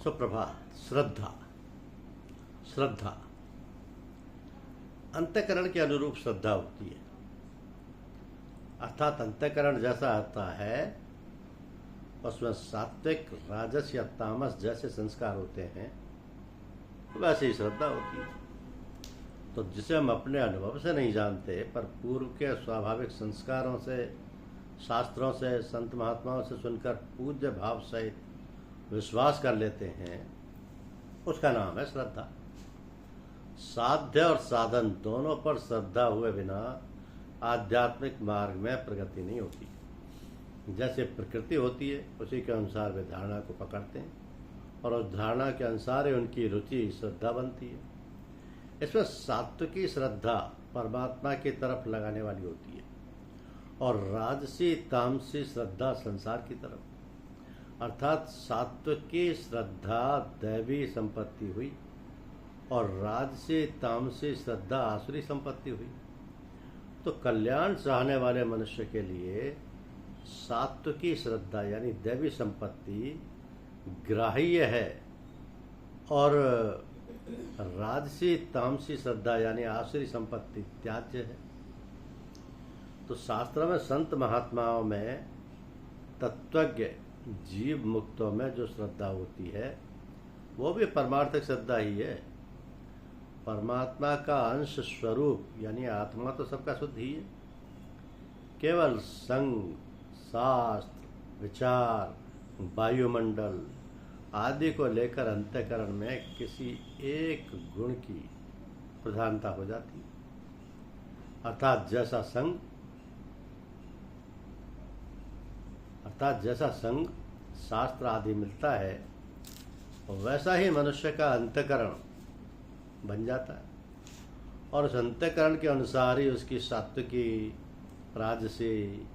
सुप्रभात। श्रद्धा श्रद्धा अंतःकरण के अनुरूप श्रद्धा होती है, अर्थात अंतःकरण जैसा आता है उसमें सात्विक, राजस या तामस जैसे संस्कार होते हैं, वैसे ही श्रद्धा होती है। तो जिसे हम अपने अनुभव से नहीं जानते पर पूर्व के स्वाभाविक संस्कारों से, शास्त्रों से, संत महात्माओं से सुनकर पूज्य भाव सहित विश्वास कर लेते हैं, उसका नाम है श्रद्धा। साध्य और साधन दोनों पर श्रद्धा हुए बिना आध्यात्मिक मार्ग में प्रगति नहीं होती। जैसे प्रकृति होती है उसी के अनुसार वे धारणा को पकड़ते हैं और उस धारणा के अनुसार ही उनकी रुचि श्रद्धा बनती है। इसमें सात्विकी श्रद्धा परमात्मा की तरफ लगाने वाली होती है और राजसी तामसी श्रद्धा संसार की तरफ, अर्थात सात्विकी श्रद्धा दैवी संपत्ति हुई और राजसी तामसी श्रद्धा आसुरी संपत्ति हुई। तो कल्याण चाहने वाले मनुष्य के लिए सात्विकी श्रद्धा यानी दैवी संपत्ति ग्राह्य है और राजसी तामसी श्रद्धा यानी आसुरी संपत्ति त्याज्य है। तो शास्त्र में संत महात्माओं में तत्वज्ञ जीव मुक्तों में जो श्रद्धा होती है वो भी परमार्थक श्रद्धा ही है। परमात्मा का अंश स्वरूप यानी आत्मा तो सबका शुद्ध ही है। केवल संग, शास्त्र, विचार, वायुमंडल आदि को लेकर अंतःकरण में किसी एक गुण की प्रधानता हो जाती है, अर्थात जैसा संग शास्त्र आदि मिलता है वैसा ही मनुष्य का अंतःकरण बन जाता है और उस अंतःकरण के अनुसार ही उसकी सात्विकी, राजसी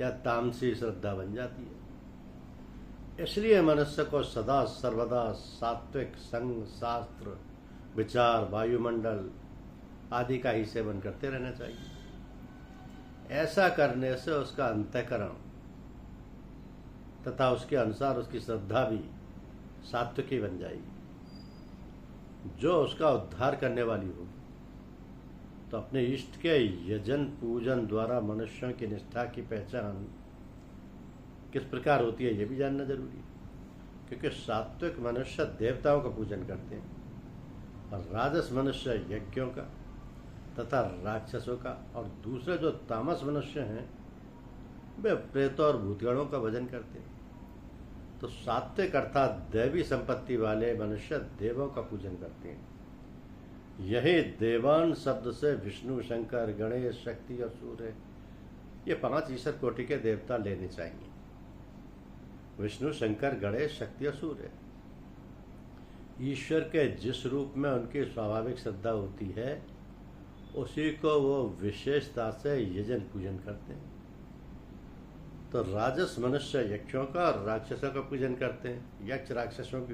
या तामसी श्रद्धा बन जाती है। इसलिए मनुष्य को सदा सर्वदा सात्विक संग, शास्त्र, विचार, वायुमंडल आदि का ही सेवन करते रहना चाहिए। ऐसा करने से उसका अंतःकरण तथा उसके अनुसार उसकी श्रद्धा भी सात्विकी बन जाएगी, जो उसका उद्धार करने वाली होगी। तो अपने इष्ट के यजन पूजन द्वारा मनुष्यों की निष्ठा की पहचान किस प्रकार होती है ये भी जानना जरूरी है, क्योंकि सात्विक मनुष्य देवताओं का पूजन करते हैं और राजस मनुष्य यज्ञों का तथा राक्षसों का, और दूसरे जो तामस मनुष्य हैं वे प्रेतों और भूतगणों का भजन करते हैं। तो सात्विक अर्थात दैवी संपत्ति वाले मनुष्य देवों का पूजन करते हैं। यही देवान शब्द से विष्णु, शंकर, गणेश, शक्ति और सूर्य ये 5 ईश्वर कोटि के देवता लेने चाहिए। विष्णु, शंकर, गणेश, शक्ति और सूर्य ईश्वर के जिस रूप में उनकी स्वाभाविक श्रद्धा होती है उसी को वो विशेषता से यजन पूजन करते हैं। तो राजस मनुष्य यक्षों का और राक्षसों का पूजन करते हैं। यक्ष राक्षसों की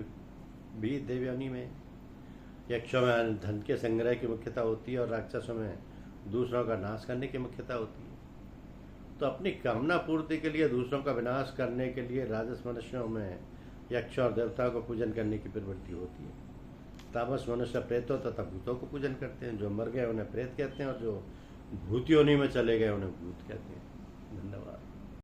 भी देवयोनि में, यक्षों में धन के संग्रह की मुख्यता होती है और राक्षसों में दूसरों का नाश करने की मुख्यता होती है। तो अपनी कामना पूर्ति के लिए दूसरों का विनाश करने के लिए राजस मनुष्यों में यक्ष और देवताओं को पूजन करने की प्रवृत्ति होती है। तामस मनुष्य प्रेतों तथा भूतों को पूजन करते हैं। जो मर गए उन्हें प्रेत कहते हैं और जो भूत योनि में चले गए उन्हें भूत कहते हैं। धन्यवाद।